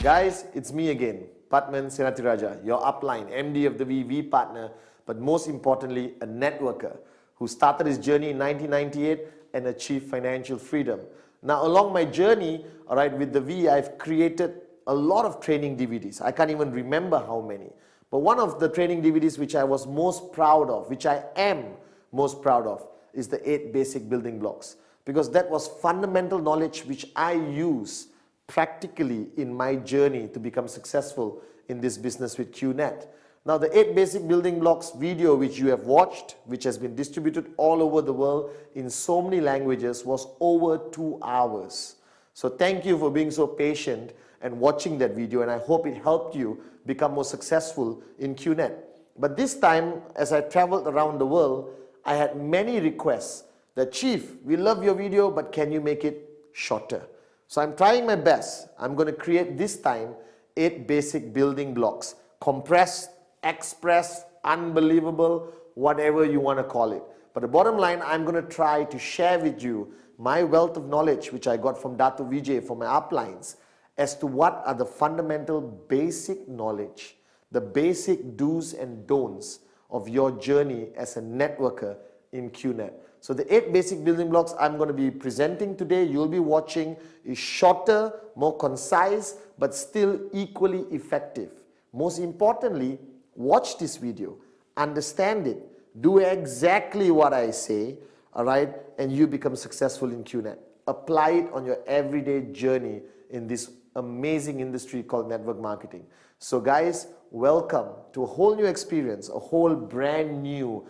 Guys, it's me again, Pathman Senathirajah, your upline, MD of the VV partner, but most importantly, a networker who started his journey in 1998 and achieved financial freedom. Now, along my journey, with the V, I've created a lot of training DVDs. I can't even remember how many. But one of the training DVDs which I was most proud of, which I am most proud of, is the 8 basic building blocks. Because that was fundamental knowledge which I use practically in my journey to become successful in this business with QNet. Now, the 8 basic building blocks video which you have watched, which has been distributed all over the world in so many languages, was over 2 hours. So thank you for being so patient and watching that video, and I hope it helped you become more successful in QNet. But this time, as I traveled around the world, I had many requests that, Chief, we love your video, but can you make it shorter? So I'm trying my best. I'm going to create this time 8 basic building blocks, compressed, express, unbelievable, whatever you want to call it. But the bottom line, I'm going to try to share with you my wealth of knowledge which I got from Dato Vijay for my uplines as to what are the fundamental basic knowledge, the basic do's and don'ts of your journey as a networker in QNet. So the 8 basic building blocks I'm going to be presenting today, you'll be watching, is shorter, more concise, but still equally effective. Most importantly, watch this video, understand it, do exactly what I say, and you become successful in QNet. Apply it on your everyday journey in this amazing industry called network marketing. So guys, welcome to a whole new experience, a whole brand new,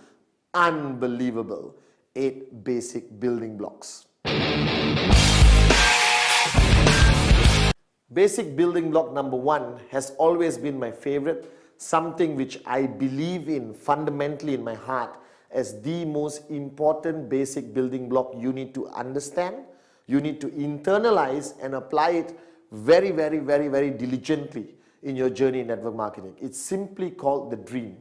unbelievable 8 basic building blocks. Basic building block number 1 has always been my favorite, something which I believe in fundamentally in my heart as the most important basic building block you need to understand, you need to internalize and apply it very, very, very, very diligently in your journey in network marketing. It's simply called the dream.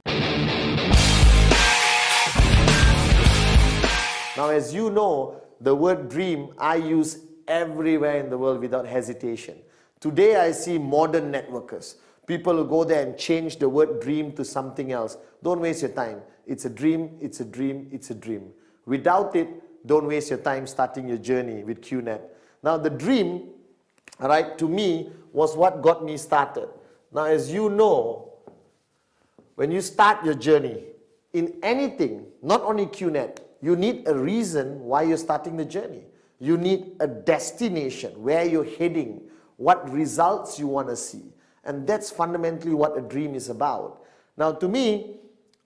Now, as you know, the word dream I use everywhere in the world without hesitation. Today I see modern networkers, people who go there and change the word dream to something else. Don't waste your time. It's a dream, it's a dream, it's a dream. Without it, don't waste your time starting your journey with QNet. Now, the dream, to me, was what got me started. Now, as you know, when you start your journey in anything, not only QNet, you need a reason why you're starting the journey. You need a destination, where you're heading, what results you want to see. And that's fundamentally what a dream is about. Now, to me,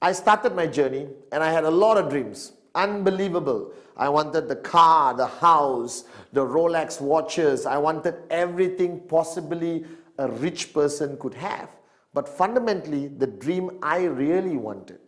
I started my journey and I had a lot of dreams. Unbelievable. I wanted the car, the house, the Rolex watches. I wanted everything possibly a rich person could have. But fundamentally, the dream I really wanted,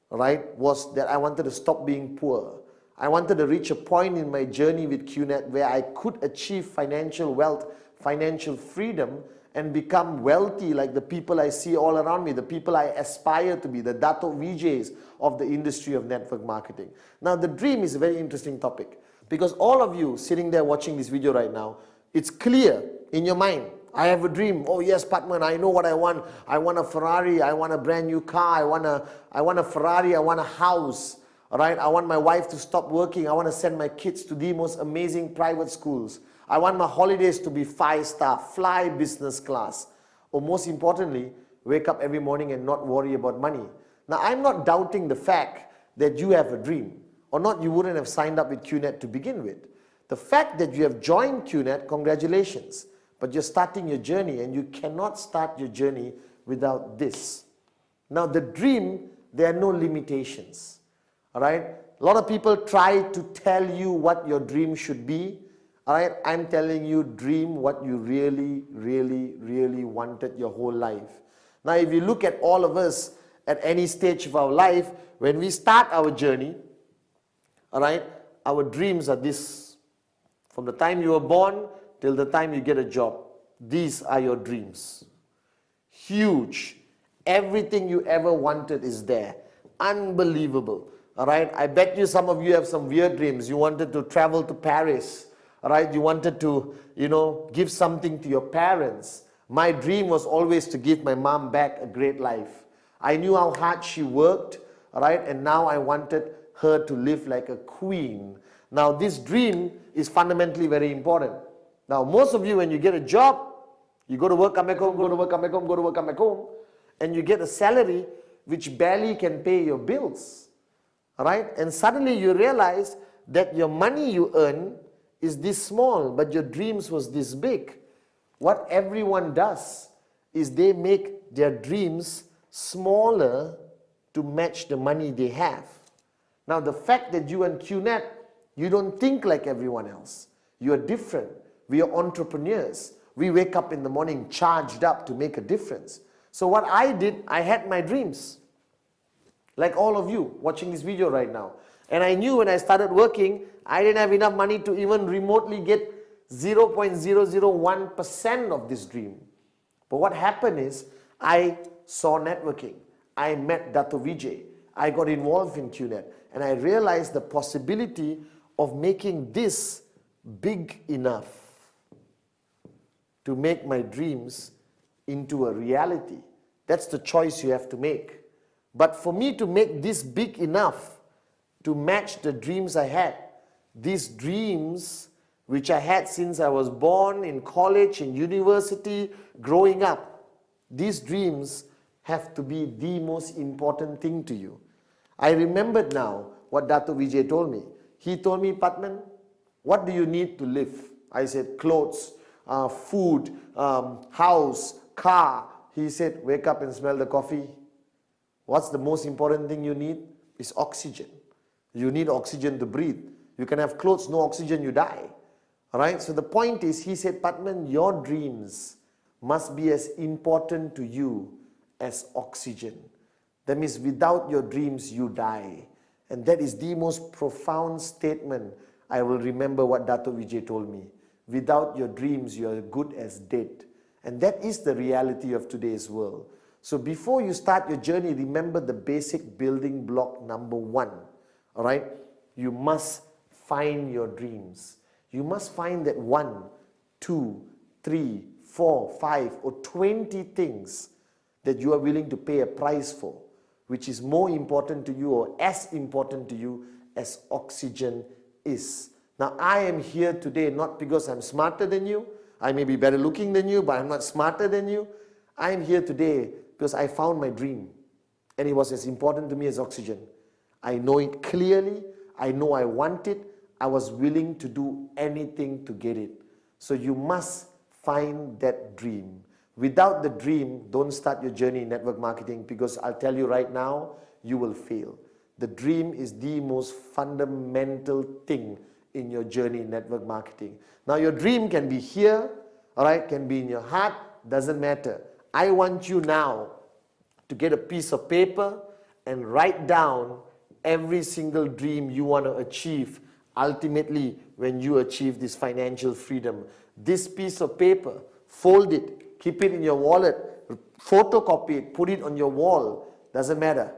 was that I wanted to stop being poor. I wanted to reach a point in my journey with QNet where I could achieve financial wealth, financial freedom, and become wealthy like the people I see all around me, the people I aspire to be, the Dato Vijays of the industry of network marketing. Now, the dream is a very interesting topic because all of you sitting there watching this video right now, it's clear in your mind. I have a dream. Oh yes, Pathman, I know what I want. I want a Ferrari. I want a brand new car. I want a Ferrari. I want a house. I want my wife to stop working. I want to send my kids to the most amazing private schools. I want my holidays to be 5-star, fly business class. Or most importantly, wake up every morning and not worry about money. Now, I'm not doubting the fact that you have a dream. Or not, you wouldn't have signed up with QNet to begin with. The fact that you have joined QNet, congratulations. But you're starting your journey and you cannot start your journey without this. Now, the dream, there are no limitations. A lot of people try to tell you what your dream should be. I'm telling you, dream what you really, really, really wanted your whole life. Now, if you look at all of us at any stage of our life, when we start our journey, our dreams are this. From the time you were born till the time you get a job, these are your dreams. Huge. Everything you ever wanted is there. Unbelievable. I bet you some of you have some weird dreams. You wanted to travel to Paris. You wanted to, give something to your parents. My dream was always to give my mom back a great life. I knew how hard she worked, all right, and now I wanted her to live like a queen. Now this dream is fundamentally very important. Now most of you, when you get a job, you go to work, come back home, go to work, come back home, go to work, come back home, and you get a salary which barely can pay your bills, all right? And suddenly you realize that your money you earn is this small, but your dreams was this big. What everyone does is they make their dreams smaller to match the money they have. Now the fact that you and QNet, you don't think like everyone else. You are different. We are entrepreneurs. We wake up in the morning charged up to make a difference. So what I did, I had my dreams. Like all of you watching this video right now. And I knew when I started working, I didn't have enough money to even remotely get 0.001% of this dream. But what happened is, I saw networking. I met Dato Vijay. I got involved in QNet. And I realized the possibility of making this big enough to make my dreams into a reality. That's the choice you have to make. But for me to make this big enough to match the dreams I had, these dreams which I had since I was born, in college, in university, growing up, these dreams have to be the most important thing to you. I remembered now what Dato Vijay told me. He told me, Pathman, what do you need to live? I said, clothes, food, house, car. He said, wake up and smell the coffee. What's the most important thing you need? Is oxygen. You need oxygen to breathe. You can have clothes, no oxygen, you die. Alright, so the point is, he said, Pathman, your dreams must be as important to you as oxygen. That means without your dreams, you die. And that is the most profound statement I will remember what Dato Vijay told me. Without your dreams, you are good as dead. And that is the reality of today's world. So before you start your journey, remember the basic building block number 1. Alright, you must find your dreams. You must find that 1, 2, 3, 4, 5 or 20 things that you are willing to pay a price for, which is more important to you or as important to you as oxygen is. Now I am here today not because I'm smarter than you. I may be better looking than you, but I'm not smarter than you. I am here today because I found my dream and it was as important to me as oxygen. I know it clearly. I know I want it. I was willing to do anything to get it. So you must find that dream. Without the dream, don't start your journey in network marketing, because I'll tell you right now, you will fail. The dream is the most fundamental thing in your journey in network marketing. Now your dream can be here, all right, can be in your heart, doesn't matter. I want you now to get a piece of paper and write down every single dream you want to achieve ultimately when you achieve this financial freedom. This piece of paper, fold it, keep it in your wallet, photocopy it, put it on your wall, doesn't matter.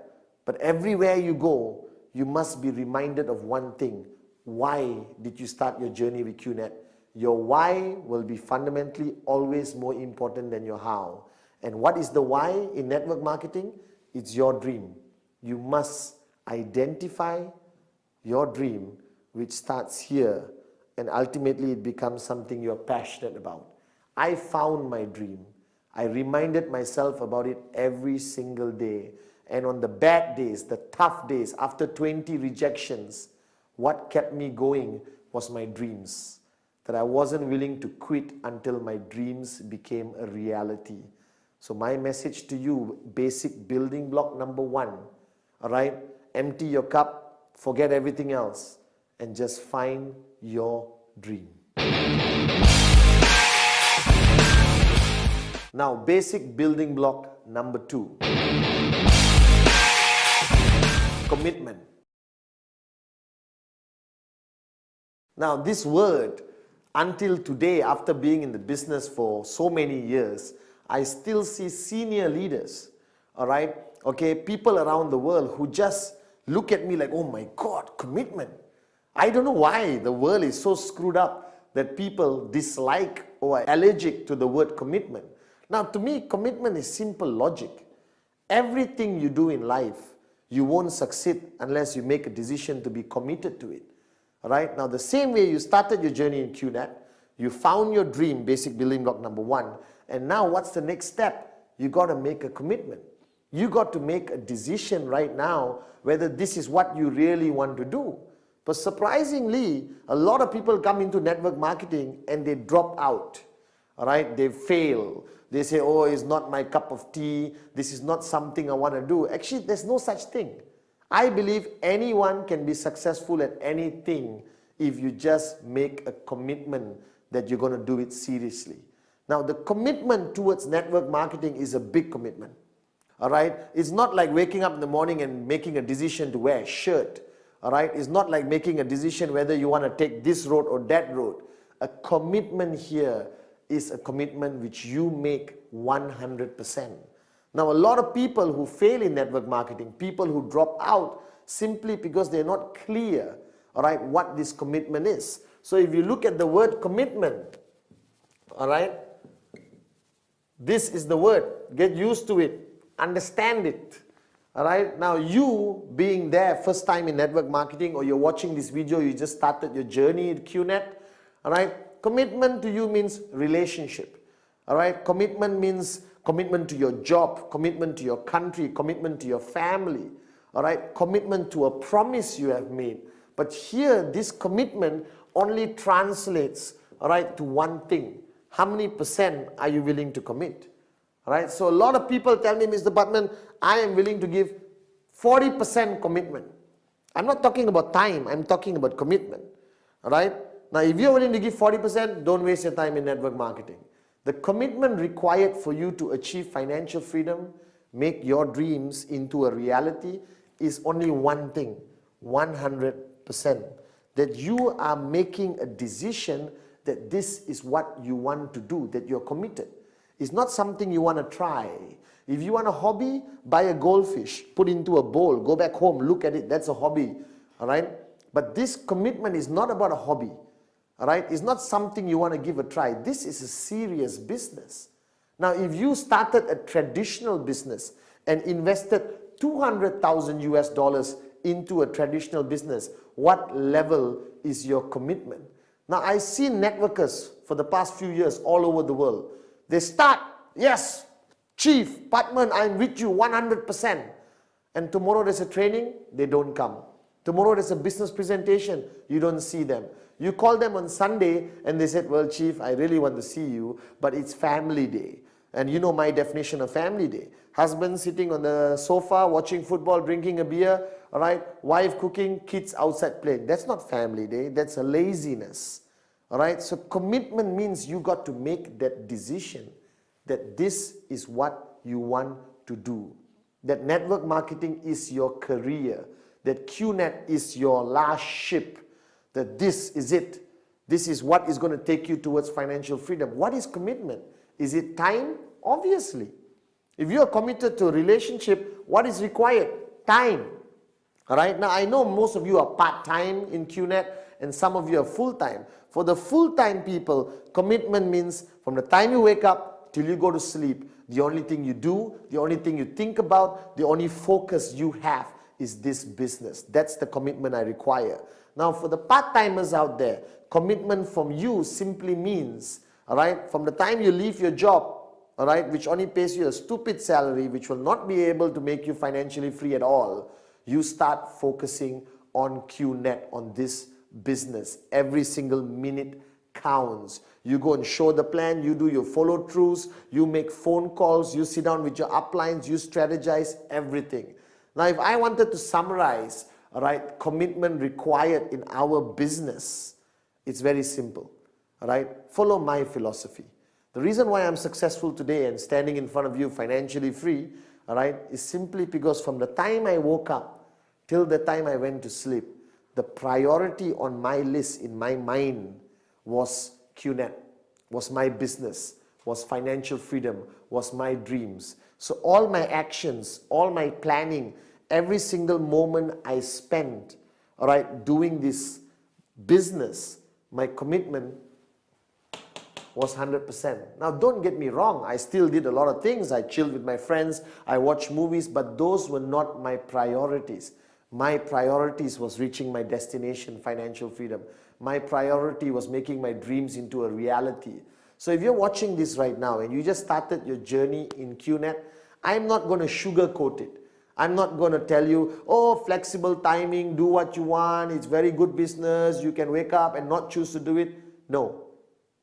But everywhere you go, you must be reminded of one thing. Why did you start your journey with QNet? Your why will be fundamentally always more important than your how. And what is the why in network marketing? It's your dream. You must identify your dream, which starts here, and ultimately it becomes something you're passionate about. I found my dream. I reminded myself about it every single day. And on the bad days, the tough days, after 20 rejections, what kept me going was my dreams. That I wasn't willing to quit until my dreams became a reality. So my message to you, basic building block number 1, all right? Empty your cup, forget everything else, and just find your dream. Now, basic building block number 2. Commitment. Now, this word, until today, after being in the business for so many years, I still see senior leaders, all right, okay, people around the world who just look at me like, oh my God, commitment. I don't know why the world is so screwed up that people dislike or are allergic to the word commitment. Now, to me, commitment is simple logic. Everything you do in life, you won't succeed unless you make a decision to be committed to it. All right? Now, the same way you started your journey in QNet, you found your dream, basic building block number 1, and now what's the next step? You got to make a commitment. You got to make a decision right now whether this is what you really want to do. But surprisingly, a lot of people come into network marketing and they drop out. All right? They fail. They say, oh, it's not my cup of tea. This is not something I want to do. Actually, there's no such thing. I believe anyone can be successful at anything if you just make a commitment that you're going to do it seriously. Now, the commitment towards network marketing is a big commitment. All right? It's not like waking up in the morning and making a decision to wear a shirt. All right? It's not like making a decision whether you want to take this road or that road. A commitment here is a commitment which you make 100%. Now, a lot of people who fail in network marketing, people who drop out simply because they're not clear, all right, what this commitment is. So if you look at the word commitment, all right, this is the word. Get used to it. Understand it. All right. Now, you being there first time in network marketing, or you're watching this video, you just started your journey in QNet, all right, commitment to you means relationship. All right. Commitment means commitment to your job, commitment to your country, commitment to your family. All right. Commitment to a promise you have made. But here, this commitment only translates, all right, to one thing. How many percent are you willing to commit? All right. So a lot of people tell me, Mr. Pathman, I am willing to give 40% commitment. I'm not talking about time. I'm talking about commitment. All right. Now, if you're willing to give 40%, don't waste your time in network marketing. The commitment required for you to achieve financial freedom, make your dreams into a reality, is only one thing, 100%. That you are making a decision that this is what you want to do, that you're committed. It's not something you want to try. If you want a hobby, buy a goldfish, put into a bowl, go back home, look at it, that's a hobby. All right? But this commitment is not about a hobby. All right? It's not something you want to give a try. This is a serious business. Now, if you started a traditional business and invested 200,000 US dollars into a traditional business, what level is your commitment? Now, I see networkers for the past few years all over the world. They start, yes, Chief Pathman, I'm with you 100%. And tomorrow there's a training, they don't come. Tomorrow there's a business presentation, you don't see them. You call them on Sunday and they said, well, Chief, I really want to see you, but it's family day. And you know my definition of family day. Husband sitting on the sofa, watching football, drinking a beer, all right? Wife cooking, kids outside playing. That's not family day, that's a laziness. All right? So commitment means you got to make that decision that this is what you want to do. That network marketing is your career. That QNet is your last ship. That this is it. This is what is going to take you towards financial freedom. What is commitment? Is it time? Obviously. If you are committed to a relationship, what is required? Time. All right? Now, I know most of you are part-time in QNet and some of you are full-time. For the full-time people, commitment means from the time you wake up till you go to sleep, the only thing you do, the only thing you think about, the only focus you have is this business. That's the commitment I require. Now, for the part-timers out there, commitment from you simply means, all right, from the time you leave your job, all right, which only pays you a stupid salary, which will not be able to make you financially free at all, you start focusing on QNet, on this business. Every single minute counts. You go and show the plan, you do your follow-throughs, you make phone calls, you sit down with your uplines, you strategize, everything. Now, if I wanted to summarize, all right, commitment required in our business, it's very simple. All right, follow my philosophy. The reason why I'm successful today and standing in front of you financially free, all right, is simply because from the time I woke up till the time I went to sleep, the priority on my list in my mind was QNet, was my business, was financial freedom, was my dreams. So all my actions, all my planning, every single moment I spent, all right, doing this business, my commitment was 100%. Now don't get me wrong, I still did a lot of things. I chilled with my friends, I watched movies, but those were not my priorities. My priorities was reaching my destination, financial freedom. My priority was making my dreams into a reality. So if you're watching this right now and you just started your journey in QNet, I'm not going to sugarcoat it. I'm not going to tell you, oh, flexible timing, do what you want, it's very good business, you can wake up and not choose to do it. No.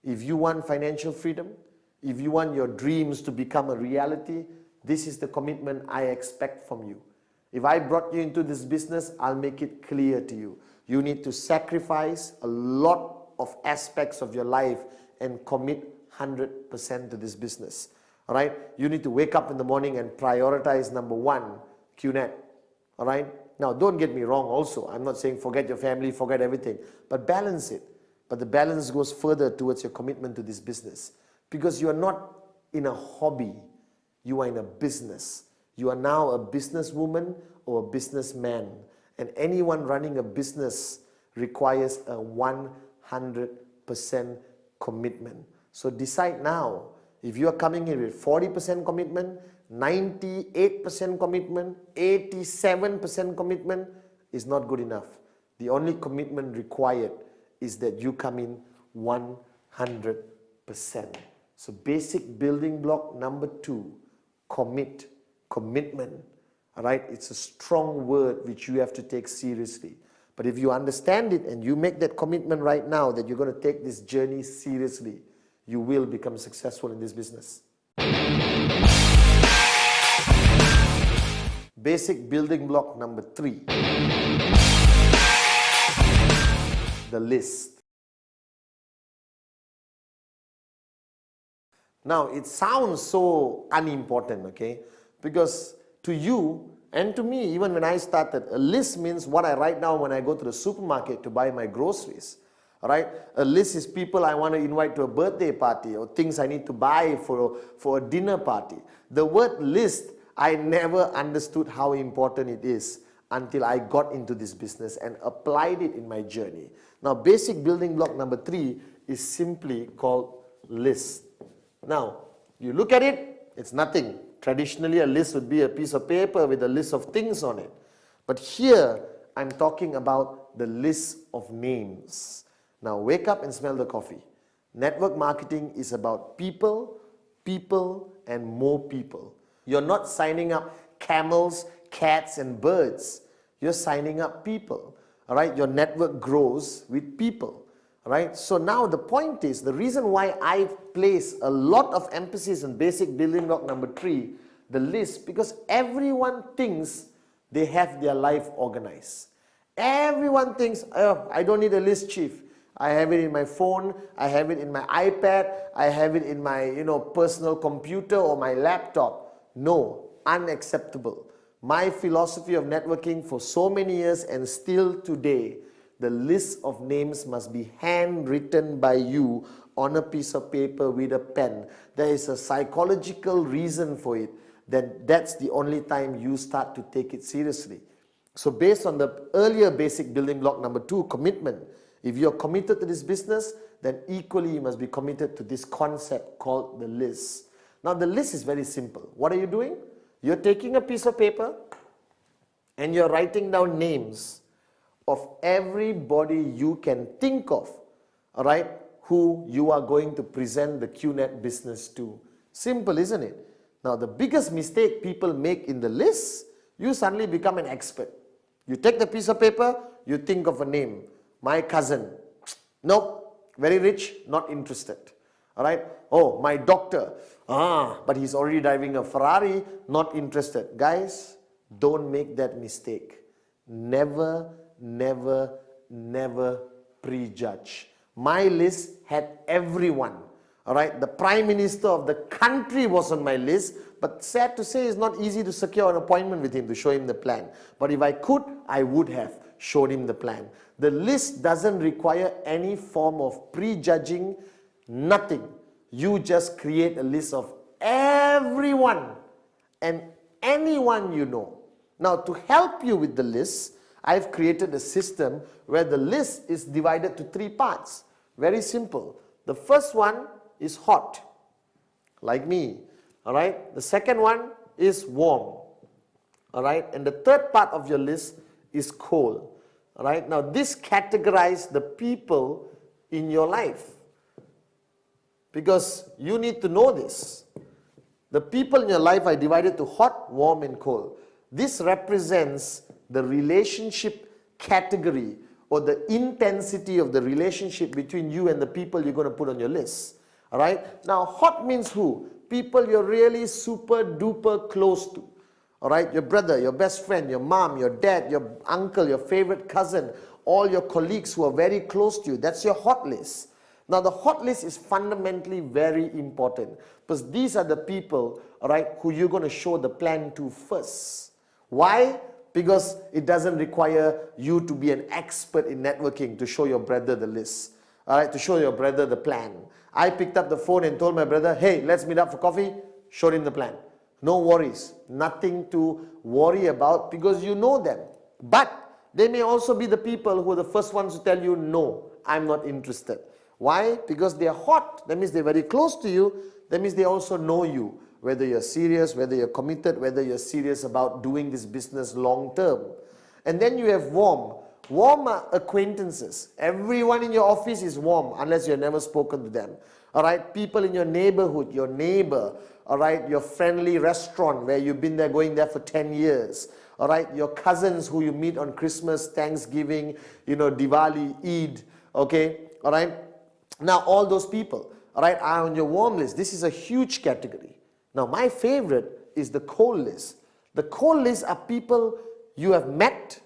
If you want financial freedom, if you want your dreams to become a reality, this is the commitment I expect from you. If I brought you into this business, I'll make it clear to you. You need to sacrifice a lot of aspects of your life and commit 100% to this business. All right? You need to wake up in the morning and prioritize number one, QNet. All right? Now, don't get me wrong also. I'm not saying forget your family, forget everything, but balance it. But the balance goes further towards your commitment to this business. Because you are not in a hobby, you are in a business. You are now a businesswoman or a businessman. And anyone running a business requires a 100% commitment. So decide now. If you are coming in with 40% commitment, 98% commitment, 87% commitment is not good enough. The only commitment required is that you come in 100%. So basic building block number 2, commitment. All right, it's a strong word which you have to take seriously. But if you understand it and you make that commitment right now that you're going to take this journey seriously, you will become successful in this business. Basic building block number 3, the list. Now, it sounds so unimportant, okay? Because to you and to me, even when I started, a list means what I write down when I go to the supermarket to buy my groceries. All right? A list is people I want to invite to a birthday party or things I need to buy for a dinner party. The word list, I never understood how important it is until I got into this business and applied it in my journey. Now, basic building block number 3 is simply called list. Now, you look at it, it's nothing. Traditionally, a list would be a piece of paper with a list of things on it. But here, I'm talking about the list of names. Now, wake up and smell the coffee. Network marketing is about people, and more people. You're not signing up camels, cats, and birds. You're signing up people. All right? Your network grows with people. All right? So now the point is, the reason why I place a lot of emphasis on basic building block number 3, the list, because everyone thinks they have their life organized. Everyone thinks, oh, I don't need a list, Chief. I have it in my phone, I have it in my iPad, I have it in my personal computer or my laptop. No, unacceptable. My philosophy of networking for so many years and still today, the list of names must be handwritten by you on a piece of paper with a pen. There is a psychological reason for it. That's the only time you start to take it seriously. So based on the earlier basic building block number 2, commitment, if you're committed to this business, then equally you must be committed to this concept called the list. Now the list is very simple. What are you doing? You're taking a piece of paper and you're writing down names of everybody you can think of, all right, who you are going to present the QNet business to. Simple, isn't it? Now, the biggest mistake people make in the list, you suddenly become an expert. You take the piece of paper, you think of a name. My cousin, nope, very rich, not interested. All right? Oh, my doctor, but he's already driving a Ferrari, not interested. Guys, don't make that mistake. Never prejudge. My list had everyone. All right, the Prime Minister of the country was on my list, but sad to say, it's not easy to secure an appointment with him to show him the plan. But if I could, I would have shown him the plan. The list doesn't require any form of prejudging, nothing. You just create a list of everyone and anyone you know. Now, to help you with the list, I've created a system where the list is divided to 3 parts. Very simple. The first one is hot, like me. All right. The second one is warm. All right. And the third part of your list is cold. All right. Now this categorizes the people in your life, because you need to know this. The people in your life are divided to hot, warm, and cold. This represents the relationship category or the intensity of the relationship between you and the people you're going to put on your list. All right. Now, hot means who? People you're really super duper close to. All right. Your brother, your best friend, your mom, your dad, your uncle, your favorite cousin, all your colleagues who are very close to you. That's your hot list. Now, the hot list is fundamentally very important, because these are the people, all right, who you're going to show the plan to first. Why? Because it doesn't require you to be an expert in networking to show your brother the list, all right, to show your brother the plan. I picked up the phone and told my brother, hey, let's meet up for coffee, showed him the plan. No worries, nothing to worry about, because you know them. But they may also be the people who are the first ones to tell you, no, I'm not interested. Why? Because they are hot. That means they're very close to you. That means they also know you, whether you're serious, whether you're committed, whether you're serious about doing this business long term. And then you have warm. Warm are acquaintances. Everyone in your office is warm unless you've never spoken to them. All right, people in your neighborhood, your neighbor, all right, your friendly restaurant where you've been there, going there for 10 years. All right, your cousins who you meet on Christmas, Thanksgiving, Diwali, Eid, okay, all right. Now, all those people, all right, are on your warm list. This is a huge category. Now, my favorite is the cold list. The cold list are people you have met,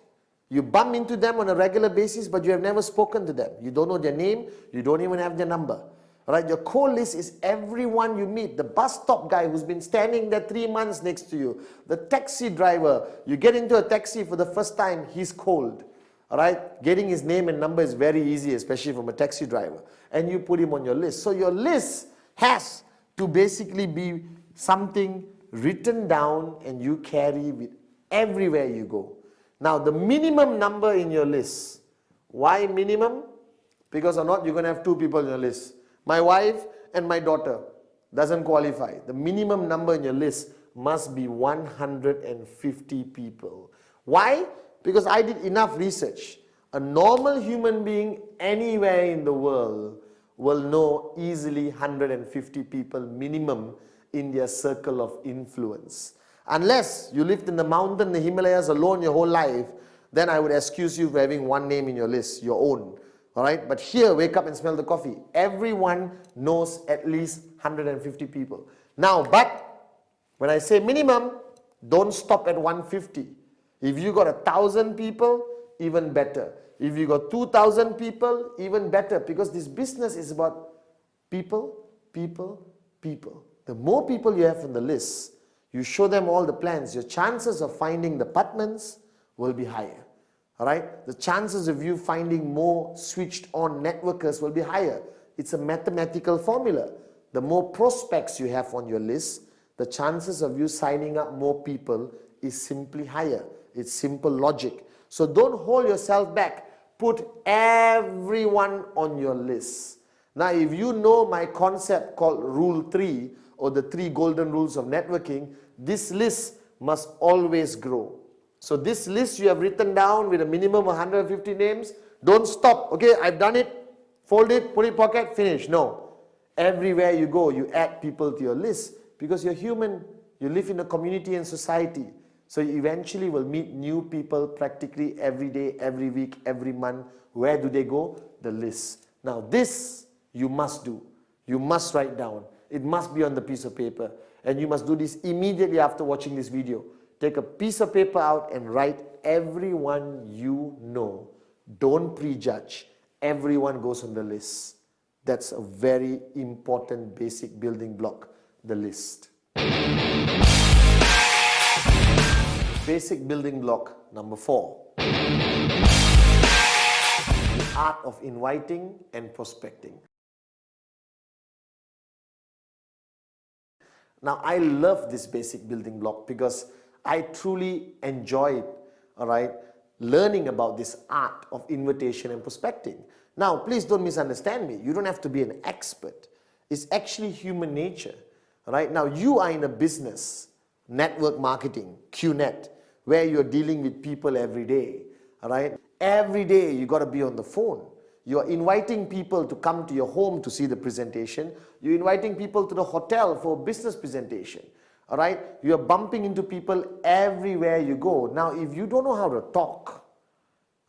you bump into them on a regular basis, but you have never spoken to them. You don't know their name, you don't even have their number. All right, your cold list is everyone you meet. The bus stop guy who's been standing there 3 months next to you. The taxi driver, you get into a taxi for the first time, he's cold. All right, getting his name and number is very easy, especially from a taxi driver. And you put him on your list. So your list has to basically be something written down and you carry with everywhere you go. Now, the minimum number in your list. Why minimum? Because or not, you're going to have 2 people in your list. My wife and my daughter doesn't qualify. The minimum number in your list must be 150 people. Why? Because I did enough research. A normal human being anywhere in the world will know easily 150 people minimum in their circle of influence. Unless you lived in the mountain, the Himalayas alone your whole life, then I would excuse you for having one name in your list, your own. All right? But here, wake up and smell the coffee. Everyone knows at least 150 people. Now, but when I say minimum, don't stop at 150. If you got 1,000 people, even better. If you got 2,000 people, even better. Because this business is about people, people, people. The more people you have on the list, you show them all the plans, your chances of finding the Pathmans will be higher. All right? The chances of you finding more switched on networkers will be higher. It's a mathematical formula. The more prospects you have on your list, the chances of you signing up more people is simply higher. It's simple logic. So don't hold yourself back. Put everyone on your list. Now, if you know my concept called Rule 3 or the 3 golden rules of networking, this list must always grow. So this list you have written down with a minimum of 150 names, don't stop. Okay, I've done it, fold it, put it in pocket, finish. No. Everywhere you go, you add people to your list because you're human. You live in a community and society. So you eventually will meet new people practically every day, every week, every month. Where do they go? The list. Now this you must do. You must write down. It must be on the piece of paper. And you must do this immediately after watching this video. Take a piece of paper out and write everyone you know. Don't prejudge. Everyone goes on the list. That's a very important basic building block, the list. Basic building block number 4. The art of inviting and prospecting. Now, I love this basic building block because I truly enjoyed, all right, learning about this art of invitation and prospecting. Now, please don't misunderstand me. You don't have to be an expert. It's actually human nature. Right? Now, you are in a business, network marketing, QNet, where you're dealing with people every day. Right? Every day you got to be on the phone. You're inviting people to come to your home to see the presentation. You're inviting people to the hotel for a business presentation. All right? You're bumping into people everywhere you go. Now, if you don't know how to talk,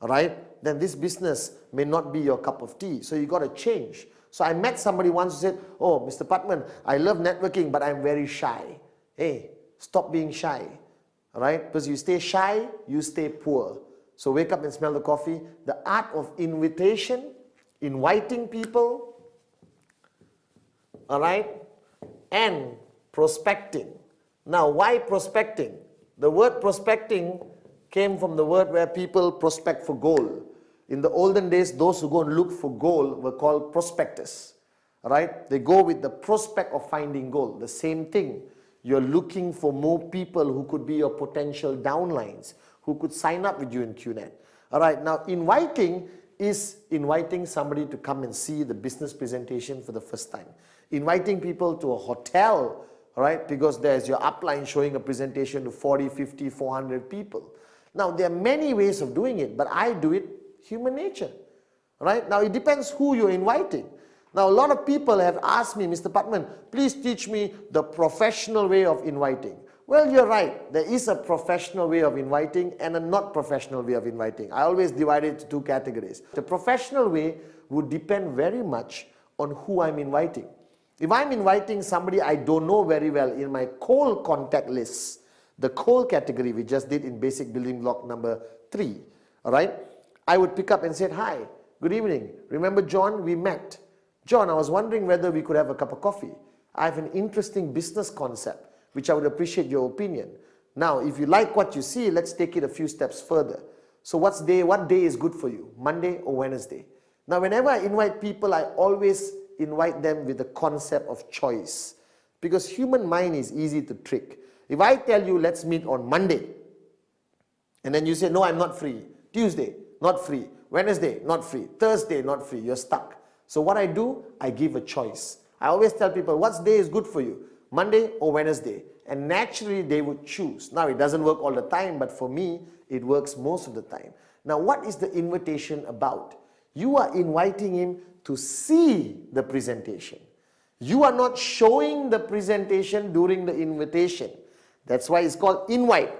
all right, then this business may not be your cup of tea. So you got to change. So I met somebody once who said, oh, Mr. Pathman, I love networking, but I'm very shy. Hey, stop being shy. All right? Because you stay shy, you stay poor. So wake up and smell the coffee. The art of invitation, inviting people, all right, and prospecting. Now, why prospecting? The word prospecting came from the word where people prospect for gold. In the olden days, those who go and look for gold were called prospectors. All right? They go with the prospect of finding gold. The same thing. You're looking for more people who could be your potential downlines, who could sign up with you in QNet. All right, now inviting is inviting somebody to come and see the business presentation for the first time. Inviting people to a hotel, all right, because there's your upline showing a presentation to 40, 50, 400 people. Now, there are many ways of doing it, but I do it human nature. All right, now it depends who you're inviting. Now, a lot of people have asked me, Mr. Pathman, please teach me the professional way of inviting. Well, you're right. There is a professional way of inviting and a not professional way of inviting. I always divide it into two categories. The professional way would depend very much on who I'm inviting. If I'm inviting somebody I don't know very well in my cold contact list, the cold category we just did in basic building block number 3, all right, I would pick up and say, hi, good evening. Remember John, we met. John, I was wondering whether we could have a cup of coffee. I have an interesting business concept which I would appreciate your opinion. Now, if you like what you see, let's take it a few steps further. So what day is good for you? Monday or Wednesday? Now, whenever I invite people, I always invite them with the concept of choice. Because human mind is easy to trick. If I tell you, let's meet on Monday, and then you say, no, I'm not free. Tuesday, not free. Wednesday, not free. Thursday, not free. You're stuck. So what I do, I give a choice. I always tell people, what day is good for you? Monday or Wednesday, and naturally they would choose. Now, it doesn't work all the time, but for me, it works most of the time. Now, what is the invitation about? You are inviting him to see the presentation. You are not showing the presentation during the invitation. That's why it's called invite.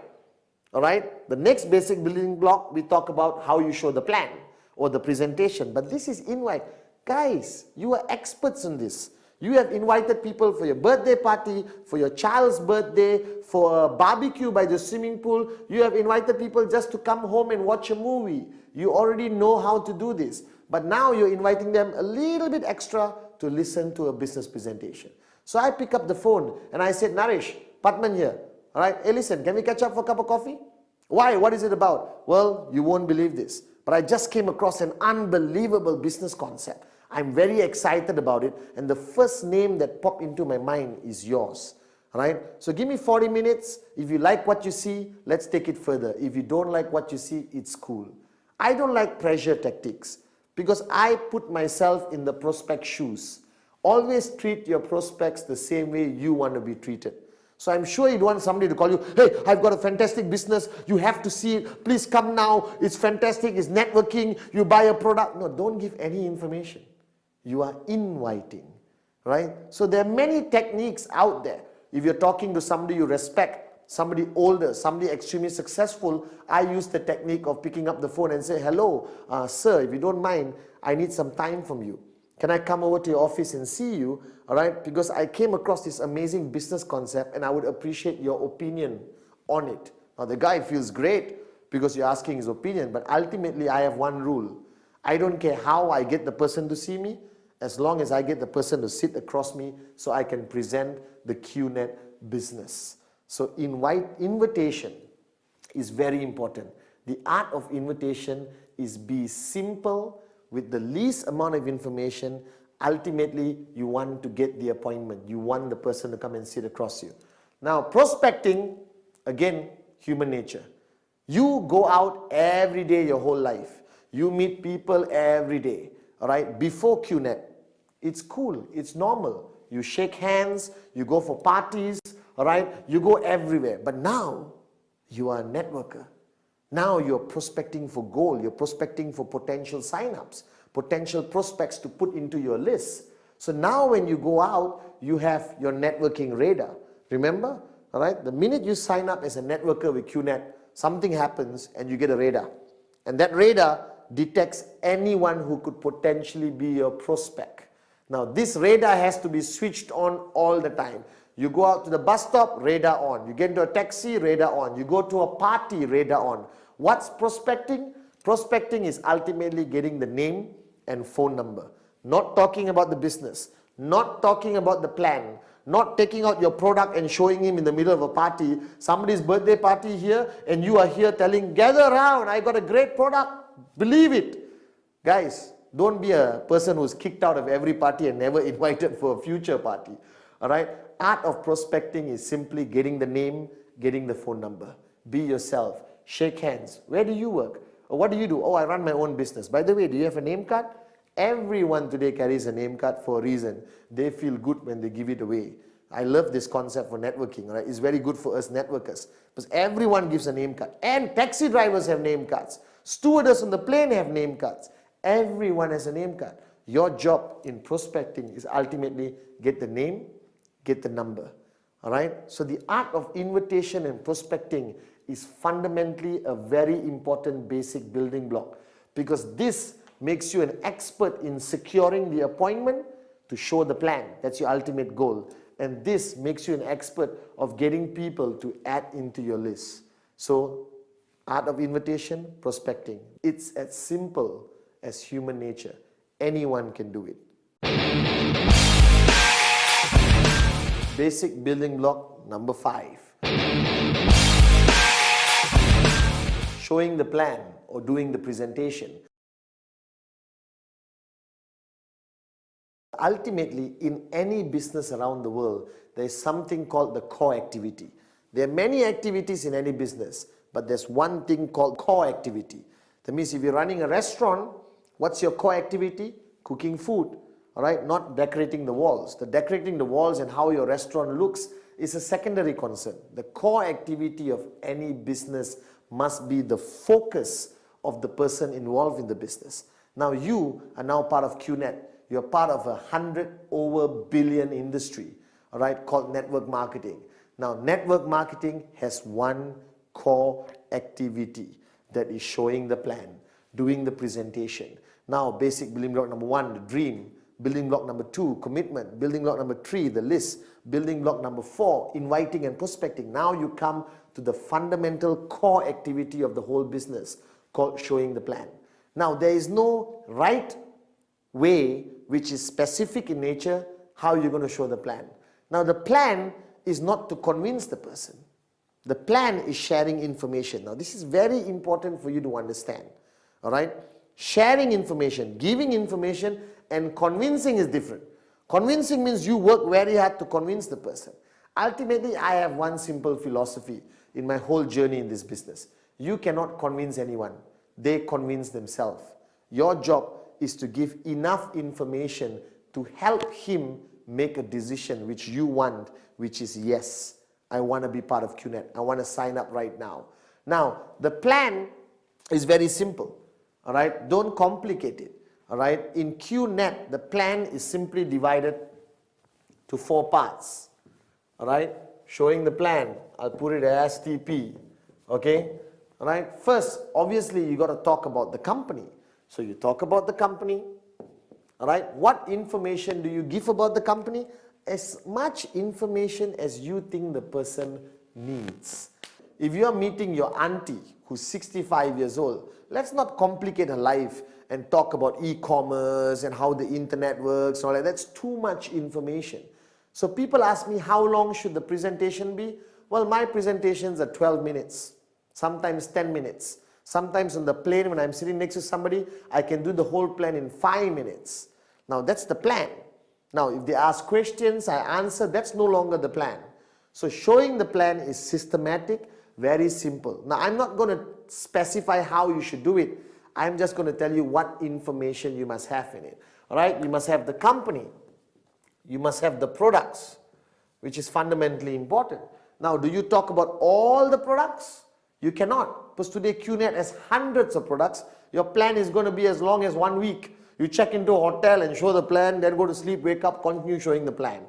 All right? The next basic building block, we talk about how you show the plan or the presentation, but this is invite. Guys, you are experts in this. You have invited people for your birthday party, for your child's birthday, for a barbecue by the swimming pool. You have invited people just to come home and watch a movie. You already know how to do this. But now you're inviting them a little bit extra to listen to a business presentation. So I pick up the phone and I said, Naresh, Pathman here. All right, hey listen, can we catch up for a cup of coffee? Why? What is it about? Well, you won't believe this, but I just came across an unbelievable business concept. I'm very excited about it, and the first name that popped into my mind is yours. All right? So give me 40 minutes. If you like what you see, let's take it further. If you don't like what you see, it's cool. I don't like pressure tactics because I put myself in the prospect shoes. Always treat your prospects the same way you want to be treated. So I'm sure you don't want somebody to call you, hey, I've got a fantastic business, you have to see it, please come now, it's fantastic, it's networking, you buy a product. No, don't give any information. You are inviting, right? So there are many techniques out there. If you're talking to somebody you respect, somebody older, somebody extremely successful, I use the technique of picking up the phone and say, hello, sir, if you don't mind, I need some time from you. Can I come over to your office and see you? All right, because I came across this amazing business concept and I would appreciate your opinion on it. Now the guy feels great because you're asking his opinion, but ultimately I have one rule. I don't care how I get the person to see me, as long as I get the person to sit across me so I can present the QNet business. So invitation is very important. The art of invitation is be simple with the least amount of information. Ultimately, you want to get the appointment. You want the person to come and sit across you. Now, prospecting, again, human nature. You go out every day your whole life. You meet people every day. All right, before QNet, it's cool, it's normal. you shake hands, you go for parties, all right? You go everywhere. But now, you are a networker. Now you're prospecting for gold, you're prospecting for potential sign-ups, potential prospects to put into your list. So now when you go out, you have your networking radar. Remember? All right? The minute you sign up as a networker with QNet, something happens and you get a radar. And that radar detects anyone who could potentially be your prospect. Now this radar has to be switched on all the time. You go out to the bus stop, radar on. You get into a taxi, radar on. You go to a party, radar on. What's prospecting? Prospecting is ultimately getting the name and phone number. Not talking about the business, not talking about the plan, not taking out your product and showing him in the middle of a party, somebody's birthday party here, and you are here telling, gather around, I got a great product, believe it. Guys, don't be a person who's kicked out of every party and never invited for a future party. All right? Art of prospecting is simply getting the name, getting the phone number. Be yourself. Shake hands. Where do you work? Or what do you do? Oh, I run my own business. By the way, do you have a name card? Everyone today carries a name card for a reason. They feel good when they give it away. I love this concept for networking. Right? It's very good for us networkers. Because everyone gives a name card. And taxi drivers have name cards. Stewardess on the plane have name cards. Everyone has a name card. Your job in prospecting is ultimately get the name, get the number. All right? So the art of invitation and prospecting is fundamentally a very important basic building block, because this makes you an expert in securing the appointment to show the plan. That's your ultimate goal. And this makes you an expert of getting people to add into your list. So, art of invitation, prospecting. It's as simple as human nature. Anyone can do it. Basic building block number 5. Showing the plan or doing the presentation. Ultimately, in any business around the world, there is something called the core activity. There are many activities in any business, but there's one thing called core activity. That means if you're running a restaurant, what's your core activity? Cooking food, all right? Not decorating the walls. The decorating the walls and how your restaurant looks is a secondary concern. The core activity of any business must be the focus of the person involved in the business. Now you are now part of QNet. You're part of a 100 billion industry, all right, called network marketing. Now, network marketing has one core activity, that is showing the plan, doing the presentation. Now, basic building block number 1, the dream. Building block number 2, commitment. Building block number 3, the list. Building block number 4, inviting and prospecting. Now you come to the fundamental core activity of the whole business, called showing the plan. Now, there is no right way which is specific in nature how you're going to show the plan. Now the plan is not to convince the person. The plan is sharing information. Now this is very important for you to understand. All right? Sharing information, giving information, and convincing is different. Convincing means you work very hard to convince the person. Ultimately, I have one simple philosophy in my whole journey in this business. You cannot convince anyone. They convince themselves. Your job is to give enough information to help him make a decision which you want, which is yes, I want to be part of QNet. I want to sign up right now. Now, the plan is very simple. All right, don't complicate it. All right, in QNet, the plan is simply divided to 4 parts. All right, showing the plan, I'll put it as STP. Okay, all right. First, obviously, you got to talk about the company. So you talk about the company. All right, what information do you give about the company? As much information as you think the person needs. If you are meeting your auntie who's 65 years old, let's not complicate her life and talk about e-commerce and how the internet works and all that. That's too much information. So people ask me, how long should the presentation be? Well, my presentations are 12 minutes, sometimes 10 minutes. Sometimes on the plane when I'm sitting next to somebody, I can do the whole plan in 5 minutes. Now that's the plan. Now if they ask questions, I answer, that's no longer the plan. So showing the plan is systematic, very simple. Now I'm not going to specify how you should do it. I'm just going to tell you what information you must have in it. All right, you must have the company. You must have the products, which is fundamentally important. Now, do you talk about all the products? You cannot, because today QNet has hundreds of products. Your plan is going to be as long as 1 week. You check into a hotel and show the plan, then go to sleep, wake up, continue showing the plan.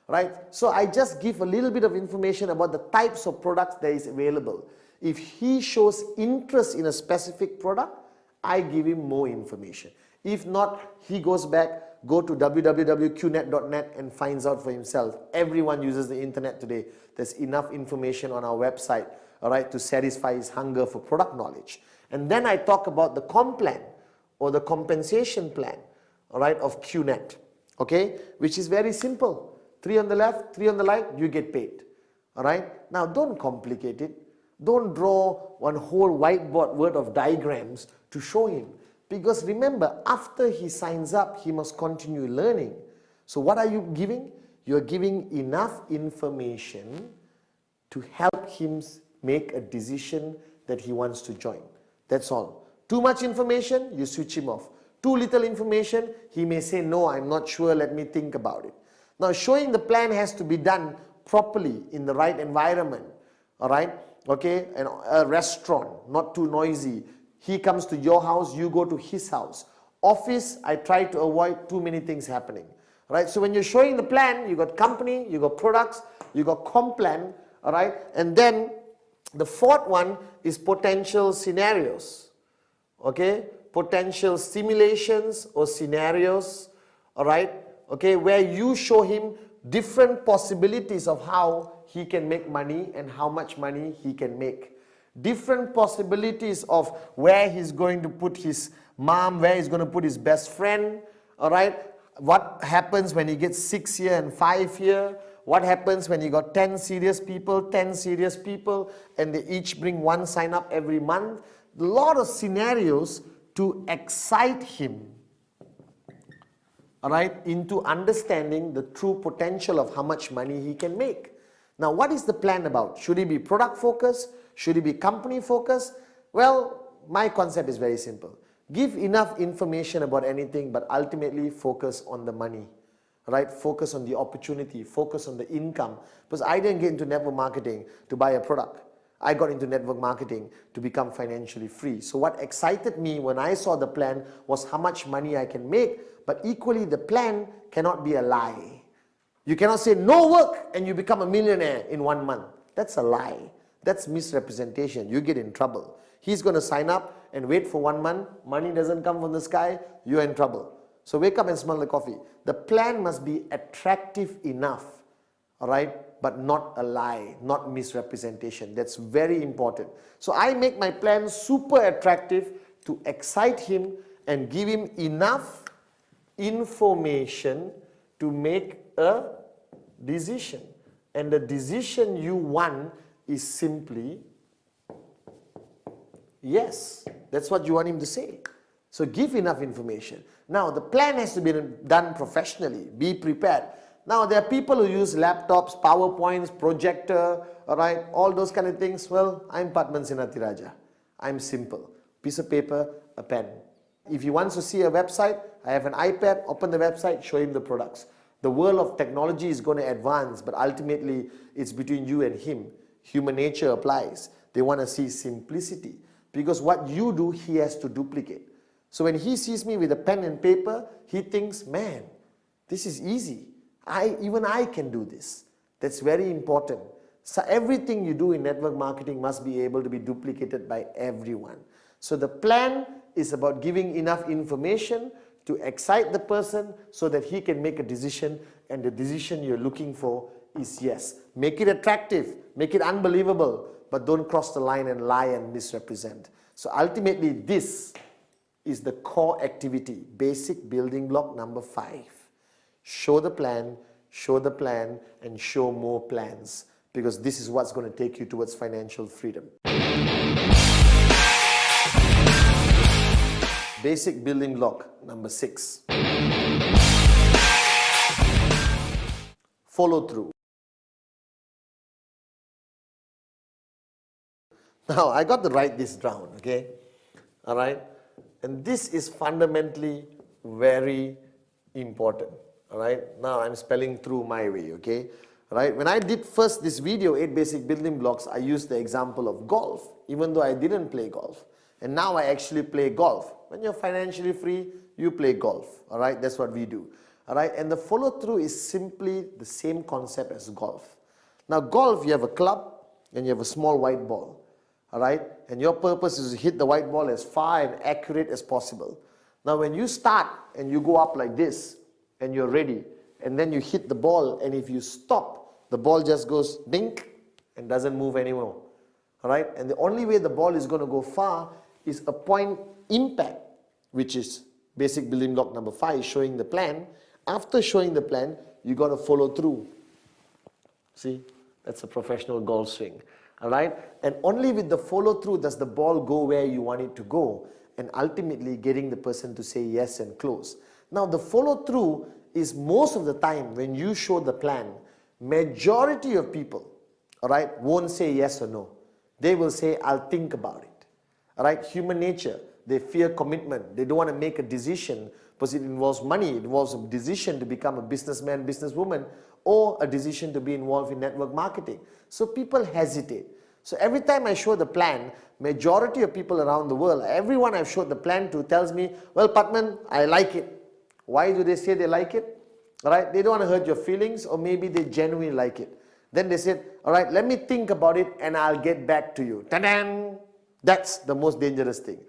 Right? So I just give a little bit of information about the types of products that is available. If he shows interest in a specific product, I give him more information. If not, he goes back, go to www.qnet.net and finds out for himself. Everyone uses the internet today. There's enough information on our website, all right, to satisfy his hunger for product knowledge. And then I talk about the comp plan or the compensation plan, all right, of QNet, okay, which is very simple. 3 on the left, 3 on the right, you get paid. All right? Now, don't complicate it. Don't draw one whole whiteboard worth of diagrams to show him. Because remember, after he signs up, he must continue learning. So what are you giving? You're giving enough information to help him make a decision that he wants to join. That's all. Too much information, you switch him off. Too little information, he may say, no, I'm not sure, let me think about it. Now, showing the plan has to be done properly in the right environment, all right? Okay, and a restaurant, not too noisy. He comes to your house, you go to his house. Office, I try to avoid too many things happening, right? So when you're showing the plan, you got company, you got products, you got comp plan, all right? And then the fourth one is potential scenarios, okay? Potential simulations or scenarios, all right? Okay, where you show him different possibilities of how he can make money and how much money he can make. Different possibilities of where he's going to put his mom, where he's going to put his best friend, all right? What happens when he gets 6 year and 5 year? What happens when you got 10 serious people, and they each bring one sign up every month? A lot of scenarios to excite him, all right, into understanding the true potential of how much money he can make. Now, what is the plan about? Should it be product focused? Should it be company focused? Well, my concept is very simple. Give enough information about anything, but ultimately focus on the money, right? Focus on the opportunity, focus on the income. Because I didn't get into network marketing to buy a product. I got into network marketing to become financially free. So what excited me when I saw the plan was how much money I can make, but equally the plan cannot be a lie. You cannot say no work and you become a millionaire in 1 month. That's a lie. That's misrepresentation. You get in trouble. He's going to sign up and wait for 1 month. Money doesn't come from the sky. You're in trouble. So wake up and smell the coffee. The plan must be attractive enough, all right, but not a lie, not misrepresentation. That's very important. So I make my plan super attractive to excite him and give him enough information to make a decision. And the decision you want is simply yes. That's what you want him to say. So give enough information. Now the plan has to be done professionally. Be prepared. Now there are people who use laptops, PowerPoints, projector, alright, all those kind of things. Well, I'm Pathman Senathirajah. I'm simple. Piece of paper, a pen. If he wants to see a website, I have an iPad, open the website, show him the products. The world of technology is going to advance, but ultimately it's between you and him. Human nature applies. They want to see simplicity, because what you do, he has to duplicate. So when he sees me with a pen and paper, he thinks, man, this is easy. Even I can do this. That's very important. So everything you do in network marketing must be able to be duplicated by everyone. So the plan is about giving enough information to excite the person so that he can make a decision, and the decision you're looking for is yes. Make it attractive, make it unbelievable, but don't cross the line and lie and misrepresent. So ultimately this is the core activity, basic building block number 5. Show the plan, and show more plans, because this is what's going to take you towards financial freedom. Basic building block number 6. Follow through. Now, I got to write this down, okay? All right? And this is fundamentally very important. All right, now I'm spelling through my way, okay? All right, when I did first this video, 8 basic building blocks, I used the example of golf, even though I didn't play golf. And now I actually play golf. When you're financially free, you play golf, all right? That's what we do, all right? And the follow through is simply the same concept as golf. Now golf, you have a club and you have a small white ball, all right? And your purpose is to hit the white ball as far and accurate as possible. Now when you start and you go up like this and you're ready, and then you hit the ball, and if you stop, the ball just goes dink and doesn't move anymore, all right? And the only way the ball is going to go far is a point impact, which is basic building block number 5, showing the plan. After showing the plan, you got to follow through. See, that's a professional golf swing, all right? And only with the follow through does the ball go where you want it to go, and ultimately getting the person to say yes and close. Now the follow through is most of the time when you show the plan, majority of people, all right, won't say yes or no. They will say, I'll think about it. All right, human nature, they fear commitment. They don't want to make a decision because it involves money. It involves a decision to become a businessman, businesswoman, or a decision to be involved in network marketing. So people hesitate. So every time I show the plan, majority of people around the world, everyone I've showed the plan to tells me, well, Pathman, I like it. Why do they say they like it? All right, they don't want to hurt your feelings, or maybe they genuinely like it. Then they said, all right, let me think about it and I'll get back to you. Ta-da! That's the most dangerous thing.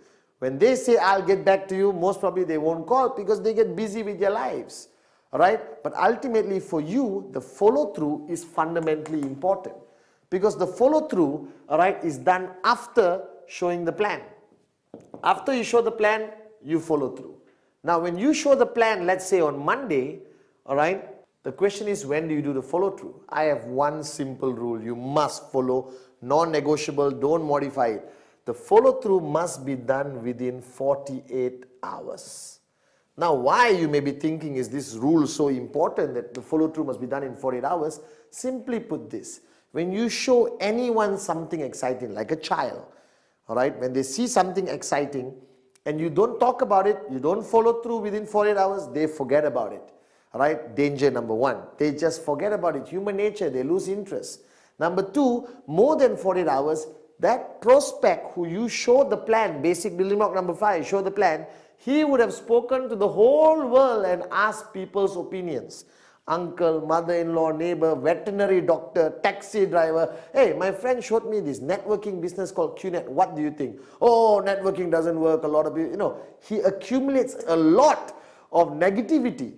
When they say I'll get back to you, most probably they won't call because they get busy with their lives. All right, but ultimately for you, the follow through is fundamentally important, because the follow through, all right, is done after showing the plan. After you show the plan, you follow through. Now when you show the plan, let's say on Monday, all right, the question is, when do you do the follow through? I have one simple rule: you must follow, non-negotiable, don't modify it. The follow through must be done within 48 hours. Now why, you may be thinking, is this rule so important that the follow through must be done in 48 hours? Simply put this: when you show anyone something exciting, like a child, all right, when they see something exciting and you don't talk about it, you don't follow through within 48 hours, they forget about it. All right, danger number 1. They just forget about it. Human nature, they lose interest. Number 2, more than 48 hours, that prospect who you showed the plan, basic building block number 5, show the plan, he would have spoken to the whole world and asked people's opinions. Uncle, mother-in-law, neighbor, veterinary doctor, taxi driver. Hey, my friend showed me this networking business called QNet. What do you think? Oh, networking doesn't work. A lot of people, you know, he accumulates a lot of negativity.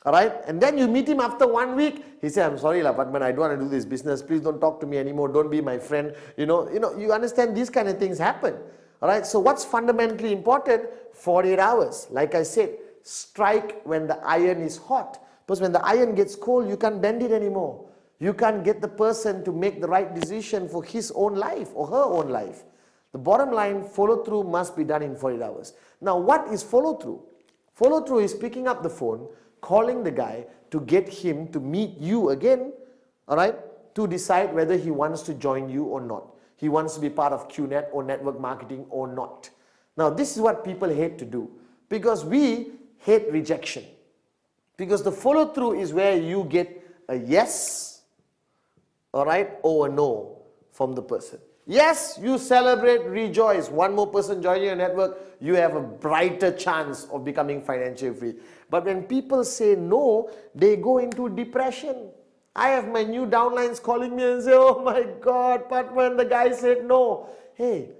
All right, and then you meet him after 1 week. He said, I'm sorry, Pathman, I don't want to do this business. Please don't talk to me anymore. Don't be my friend. You understand these kind of things happen. All right, so what's fundamentally important? 48 hours. Like I said, strike when the iron is hot. Because when the iron gets cold, you can't bend it anymore. You can't get the person to make the right decision for his own life or her own life. The bottom line, follow through must be done in 48 hours. Now, what is follow through? Follow through is picking up the phone, calling the guy to get him to meet you again, all right, to decide whether he wants to join you or not. He wants to be part of QNet or network marketing or not. Now, this is what people hate to do, because we hate rejection. Because the follow through is where you get a yes, all right, or a no from the person. Yes, you celebrate, rejoice. One more person joining your network, you have a brighter chance of becoming financially free. But when people say no, they go into depression. I have my new downlines calling me and say, oh my God, Pathman, the guy said no. Hey,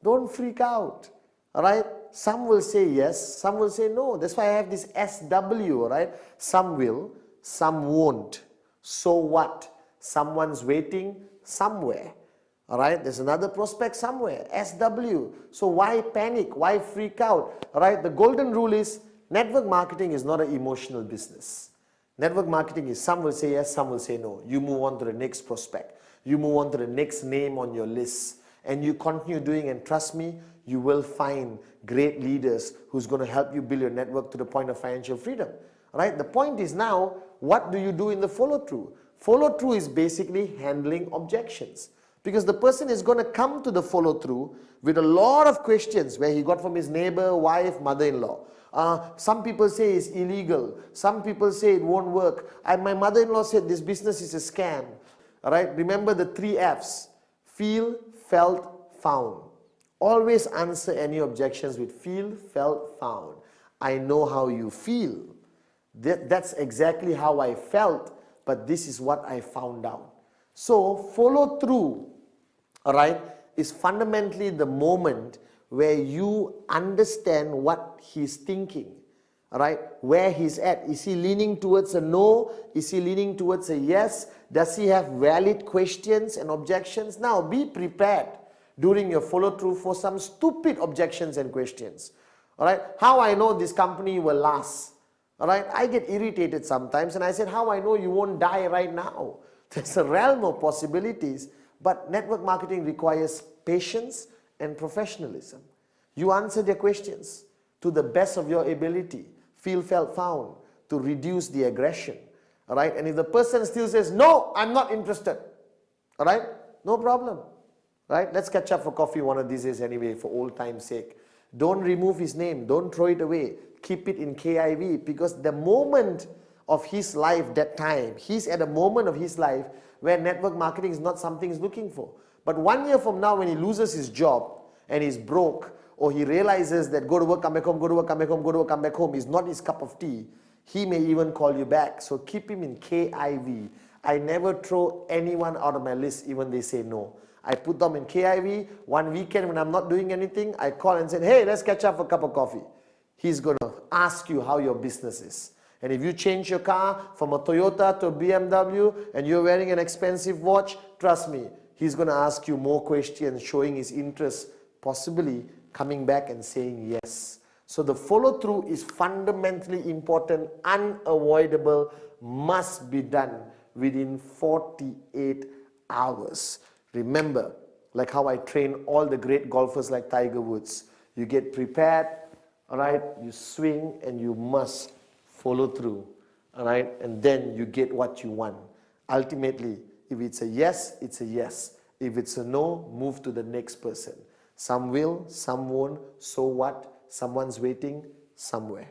don't freak out, all right? Some will say yes, some will say no. That's why I have this SW, all right? Some will, some won't. So what? Someone's waiting somewhere. All right, there's another prospect somewhere, SW. So why panic? Why freak out? All right, the golden rule is network marketing is not an emotional business. Network marketing is some will say yes, some will say no. You move on to the next prospect. You move on to the next name on your list. And you continue doing, and trust me, you will find great leaders who's going to help you build your network to the point of financial freedom. All right, the point is now, what do you do in the follow-through? Follow-through is basically handling objections. Because the person is going to come to the follow-through with a lot of questions where he got from his neighbor, wife, mother-in-law. Some people say it's illegal. Some people say it won't work. And my mother-in-law said this business is a scam. All right? Remember the 3 F's. Feel, felt, found. Always answer any objections with feel, felt, found. I know how you feel. That's exactly how I felt, but this is what I found out. So follow through, all right, is fundamentally the moment where you understand what he's thinking, all right, where he's at. Is he leaning towards a no? Is he leaning towards a yes? Does he have valid questions and objections? Now be prepared during your follow through for some stupid objections and questions. All right, how I know this company will last? All right, I get irritated sometimes and I said, how I know you won't die right now? There's a realm of possibilities, but network marketing requires patience and professionalism. You answer their questions to the best of your ability, feel, felt, found, to reduce the aggression. All right, and if the person still says, no, I'm not interested, all right, no problem. Right, let's catch up for coffee one of these days anyway, for old time's sake. Don't remove his name, don't throw it away, keep it in KIV, because the moment of his life that time, he's at a moment of his life where network marketing is not something he's looking for. But 1 year from now, when he loses his job and he's broke, or he realizes that go to work, come back home, go to work, come back home, go to work, come back home is not his cup of tea, he may even call you back. So keep him in KIV. I never throw anyone out of my list even they say no. I put them in KIV. One weekend when I'm not doing anything, I call and say, hey, let's catch up for a cup of coffee. He's going to ask you how your business is. And if you change your car from a Toyota to a BMW and you're wearing an expensive watch, trust me, he's going to ask you more questions, showing his interest, possibly coming back and saying yes. So the follow-through is fundamentally important, unavoidable, must be done within 48 hours. Remember, like how I train all the great golfers like Tiger Woods, you get prepared, all right, you swing and you must follow through, all right, and then you get what you want. Ultimately, if it's a yes, it's a yes. If it's a no, move to the next person. Some will, some won't, so what? Someone's waiting somewhere.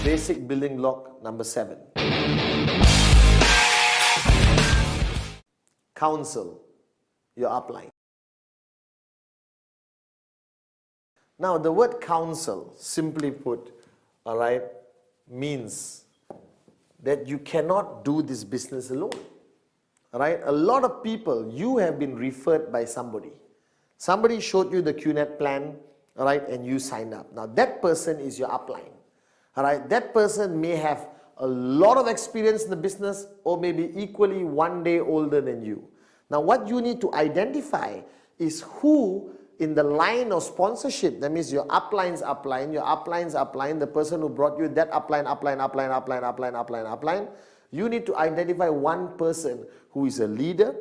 Basic building block number 7. Counsel your upline. Now the word counsel, simply put, all right, means that you cannot do this business alone. All right, a lot of people, you have been referred by somebody. Somebody showed you the QNet plan, all right, and you signed up. Now that person is your upline. All right, that person may have a lot of experience in the business or maybe equally 1 day older than you. Now what you need to identify is who in the line of sponsorship, that means your upline's upline, your upline's upline, the person who brought you that upline, you need to identify one person who is a leader,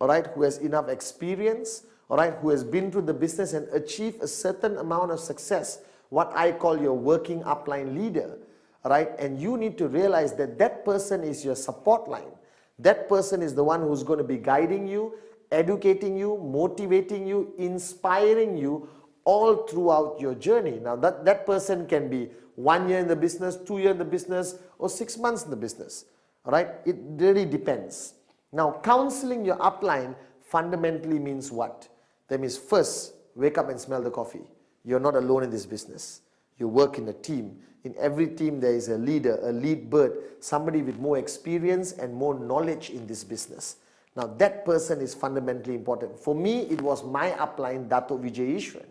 all right, who has enough experience, all right, who has been through the business and achieved a certain amount of success, what I call your working upline leader, all right, and you need to realize that that person is your support line. That person is the one who's going to be guiding you, educating you, motivating you, inspiring you all throughout your journey. Now that person can be 1 year in the business, 2 years in the business, or 6 months in the business. All right, it really depends. Now counseling your upline fundamentally means what? That means first, wake up and smell the coffee. You're not alone in this business. You work in a team. In every team there is a leader, a lead bird, somebody with more experience and more knowledge in this business. Now that person is fundamentally important. For me, it was my upline, Dato' Vijay Ishwan.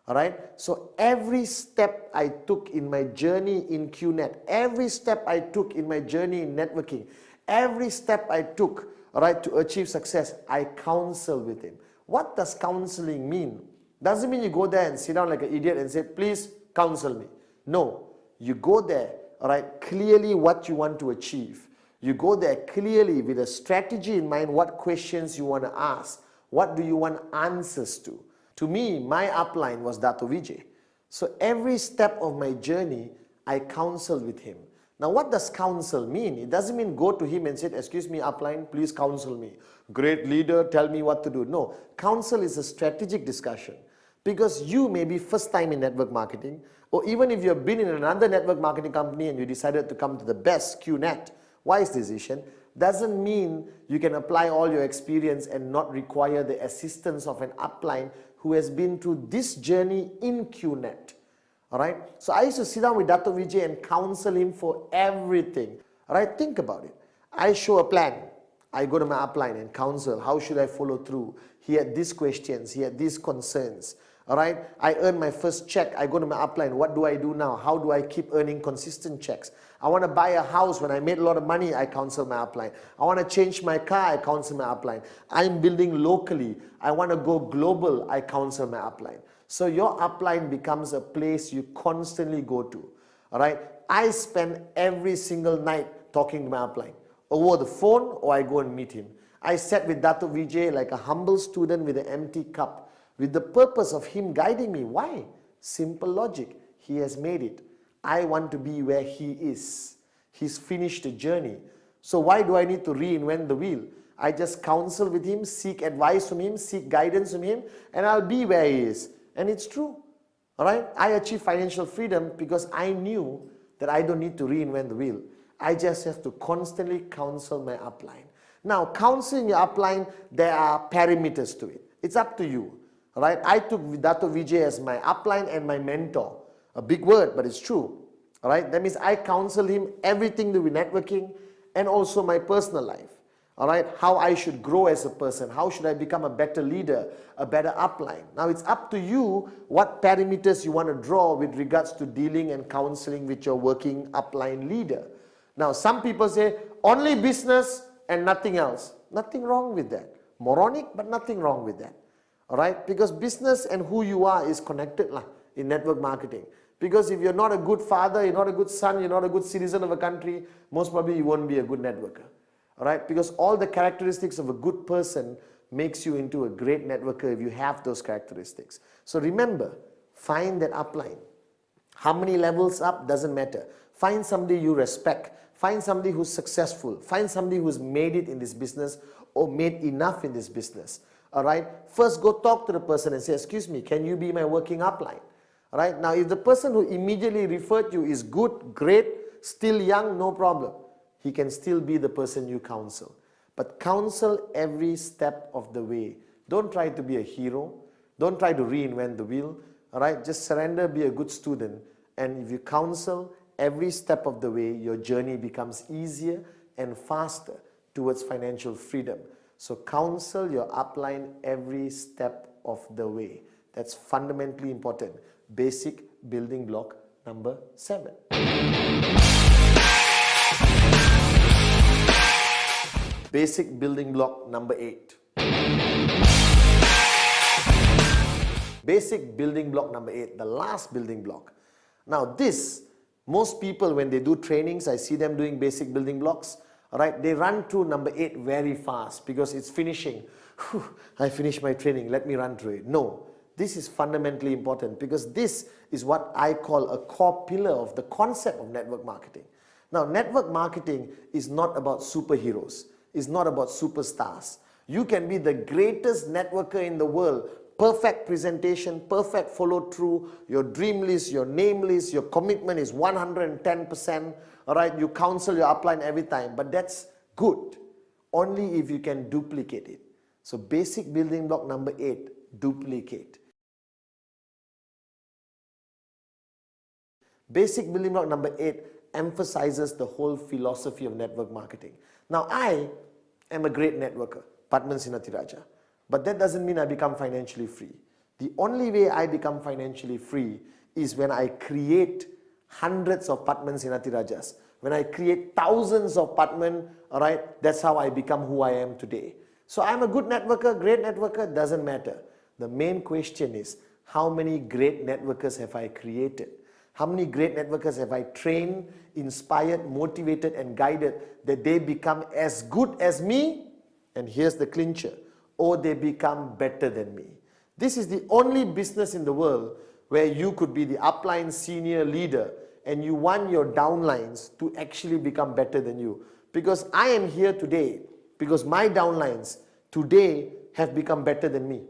All right, so every step I took in my journey in QNet, every step I took in my journey in networking, every step I took, all right, to achieve success, I counsel with him. What does counseling mean? Doesn't mean you go there and sit down like an idiot and say, please counsel me. No, you go there, all right, clearly what you want to achieve. You go there clearly with a strategy in mind, what questions you want to ask, what do you want answers to. To me, my upline was Dato' Vijay. So every step of my journey, I counseled with him. Now, what does counsel mean? It doesn't mean go to him and say, excuse me, upline, please counsel me. Great leader, tell me what to do. No, counsel is a strategic discussion. Because you may be first time in network marketing, or even if you've been in another network marketing company and you decided to come to the best QNet, wise decision, doesn't mean you can apply all your experience and not require the assistance of an upline who has been through this journey in QNet. Alright, so I used to sit down with Dato Vijay and counsel him for everything. Alright, think about it. I show a plan. I go to my upline and counsel. How should I follow through? He had these questions. He had these concerns. Alright, I earn my first check. I go to my upline. What do I do now? How do I keep earning consistent checks? I want to buy a house. When I made a lot of money, I counsel my upline. I want to change my car. I counsel my upline. I'm building locally. I want to go global. I counsel my upline. So your upline becomes a place you constantly go to. Alright, I spend every single night talking to my upline. Over the phone, or I go and meet him. I sat with Dato Vijay like a humble student with an empty cup, with the purpose of him guiding me. Why? Simple logic. He has made it. I want to be where he is. He's finished the journey. So why do I need to reinvent the wheel? I just counsel with him, seek advice from him, seek guidance from him, and I'll be where he is. And it's true. Alright? I achieved financial freedom because I knew that I don't need to reinvent the wheel. I just have to constantly counsel my upline. Now, counseling your upline, there are parameters to it. It's up to you. Alright? I took Dato Vijay as my upline and my mentor. A big word, but it's true. Alright? That means I counsel him everything to do with networking and also my personal life. Alright? How I should grow as a person. How should I become a better leader, a better upline. Now, it's up to you what parameters you want to draw with regards to dealing and counseling with your working upline leader. Now, some people say, only business and nothing else. Nothing wrong with that. Moronic, but nothing wrong with that. Alright? Because business and who you are is connected in network marketing. Because if you're not a good father, you're not a good son, you're not a good citizen of a country, most probably you won't be a good networker. Alright? Because all the characteristics of a good person makes you into a great networker if you have those characteristics. So remember, find that upline. How many levels up doesn't matter. Find somebody you respect. Find somebody who's successful. Find somebody who's made it in this business or made enough in this business. Alright? First go talk to the person and say, excuse me, can you be my working upline? Alright? Now if the person who immediately referred you is good, great, still young, no problem. He can still be the person you counsel. But counsel every step of the way. Don't try to be a hero. Don't try to reinvent the wheel. Alright? Just surrender, be a good student. And if you counsel every step of the way, your journey becomes easier and faster towards financial freedom. So counsel your upline every step of the way. That's fundamentally important. Basic building block number 7. Basic building block number 8. Basic building block number 8, the last building block. Now this, most people when they do trainings, I see them doing basic building blocks, alright, they run through number 8 very fast because it's finishing. Whew, I finished my training, let me run through it. No, this is fundamentally important because this is what I call a core pillar of the concept of network marketing. Now, network marketing is not about superheroes. It's not about superstars. You can be the greatest networker in the world. Perfect presentation, perfect follow through, your dream list, your name list, your commitment is 110%. Alright, you counsel your upline every time, but that's good. Only if you can duplicate it. So basic building block number 8, duplicate. Basic building block number 8 emphasizes the whole philosophy of network marketing. Now I am a great networker, Pathman Senathirajah, but that doesn't mean I become financially free. The only way I become financially free is when I create hundreds of Pathman Senathirajahs. When I create thousands of Pathman, alright, that's how I become who I am today. So I'm a good networker, great networker, doesn't matter. The main question is, how many great networkers have I created? How many great networkers have I trained, inspired, motivated and guided that they become as good as me? And here's the clincher, or they become better than me. This is the only business in the world where you could be the upline senior leader and you want your downlines to actually become better than you. Because I am here today because my downlines today have become better than me.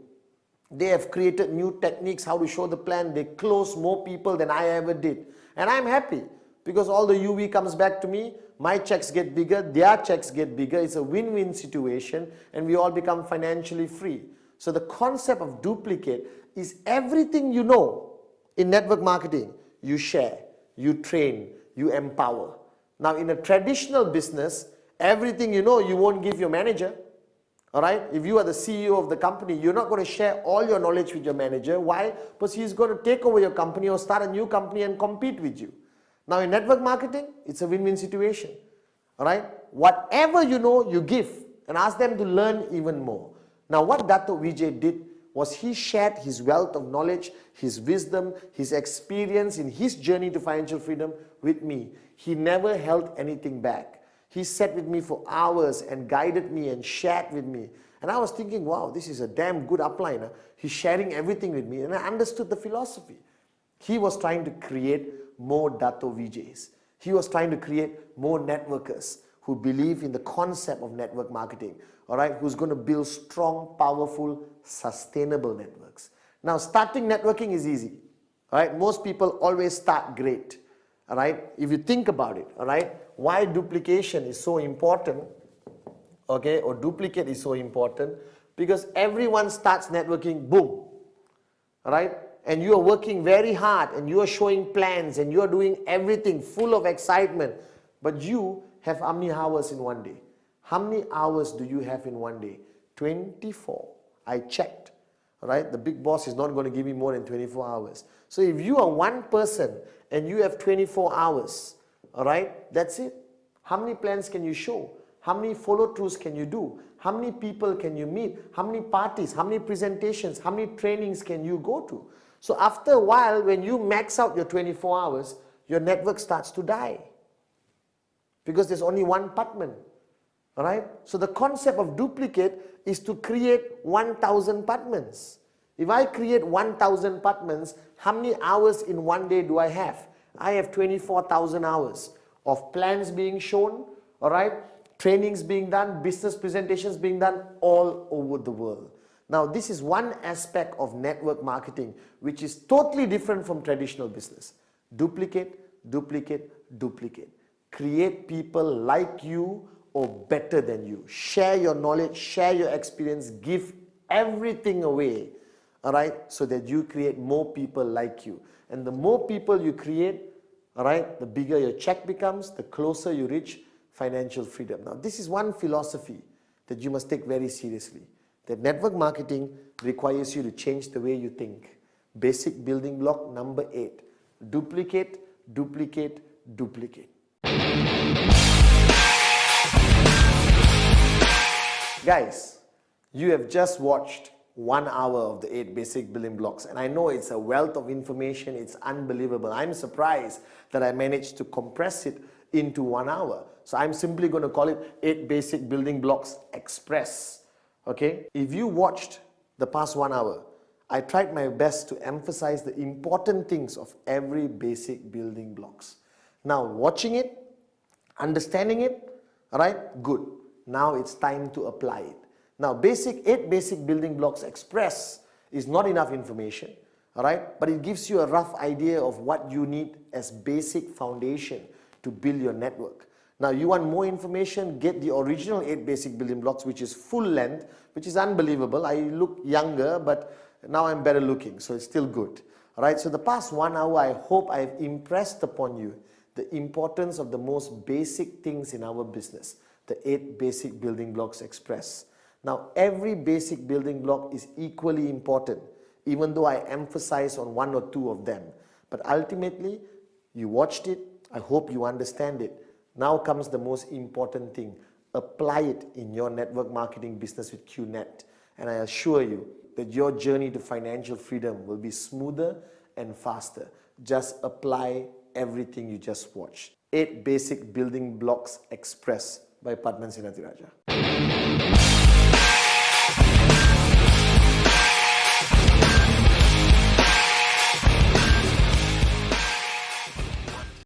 They have created new techniques how to show the plan. They close more people than I ever did. And I'm happy because all the UV comes back to me. My checks get bigger, their checks get bigger. It's a win-win situation and we all become financially free. So the concept of duplicate is everything you know in network marketing. You share, you train, you empower. Now in a traditional business, everything you know you won't give your manager. Alright, if you are the CEO of the company, you're not going to share all your knowledge with your manager. Why? Because he's going to take over your company or start a new company and compete with you. Now in network marketing, it's a win-win situation. Alright, whatever you know, you give and ask them to learn even more. Now what Dato' Vijay did was he shared his wealth of knowledge, his wisdom, his experience in his journey to financial freedom with me. He never held anything back. He sat with me for hours and guided me and shared with me. And I was thinking, wow, this is a damn good upline. Huh? He's sharing everything with me. And I understood the philosophy. He was trying to create more Dato' Vijay's. He was trying to create more networkers who believe in the concept of network marketing. All right, who's going to build strong, powerful, sustainable networks. Now, starting networking is easy. All right, most people always start great. All right, if you think about it, all right, why duplication is so important, okay, or duplicate is so important, because everyone starts networking, boom, all right, and you are working very hard and you are showing plans and you are doing everything full of excitement, but you have how many hours in one day? How many hours do you have in one day? 24. I checked, all right, the big boss is not going to give me more than 24 hours. So if you are one person and you have 24 hours, all right, that's it. How many plans can you show? How many follow-throughs can you do? How many people can you meet? How many parties? How many presentations? How many trainings can you go to? So after a while, when you max out your 24 hours, your network starts to die. Because there's only one Pathman. All right? So the concept of duplicate is to create 1,000 Pathmans. If I create 1,000 Pathmans, how many hours in one day do I have? I have 24,000 hours of plans being shown, all right, trainings being done, business presentations being done all over the world. Now, this is one aspect of network marketing which is totally different from traditional business. Duplicate, duplicate, duplicate. Create people like you or better than you. Share your knowledge, share your experience, give everything away, all right, so that you create more people like you. And the more people you create, all right, the bigger your check becomes, the closer you reach financial freedom. Now, this is one philosophy that you must take very seriously. That network marketing requires you to change the way you think. Basic building block number 8. Duplicate, duplicate, duplicate. Guys, you have just watched 1 hour of the 8 basic building blocks, and I know it's a wealth of information. It's unbelievable. I'm surprised that I managed to compress it into 1 hour. So I'm simply going to call it 8 basic building blocks express. Okay? If you watched the past 1 hour, I tried my best to emphasize the important things of every basic building blocks. Now, watching it, understanding it, all right, good. Now it's time to apply it. Now, 8 basic building blocks express is not enough information, all right, but it gives you a rough idea of what you need as basic foundation to build your network. Now, you want more information, get the original 8 basic building blocks, which is full length, which is unbelievable. I look younger, but now I'm better looking, so it's still good. All right, so the past 1 hour, I hope I've impressed upon you the importance of the most basic things in our business, the 8 basic building blocks express. Now, every basic building block is equally important, even though I emphasize on 1 or 2 of them. But ultimately, you watched it. I hope you understand it. Now comes the most important thing. Apply it in your network marketing business with QNet. And I assure you that your journey to financial freedom will be smoother and faster. Just apply everything you just watched. 8 basic building blocks express by Pathman Senathirajah.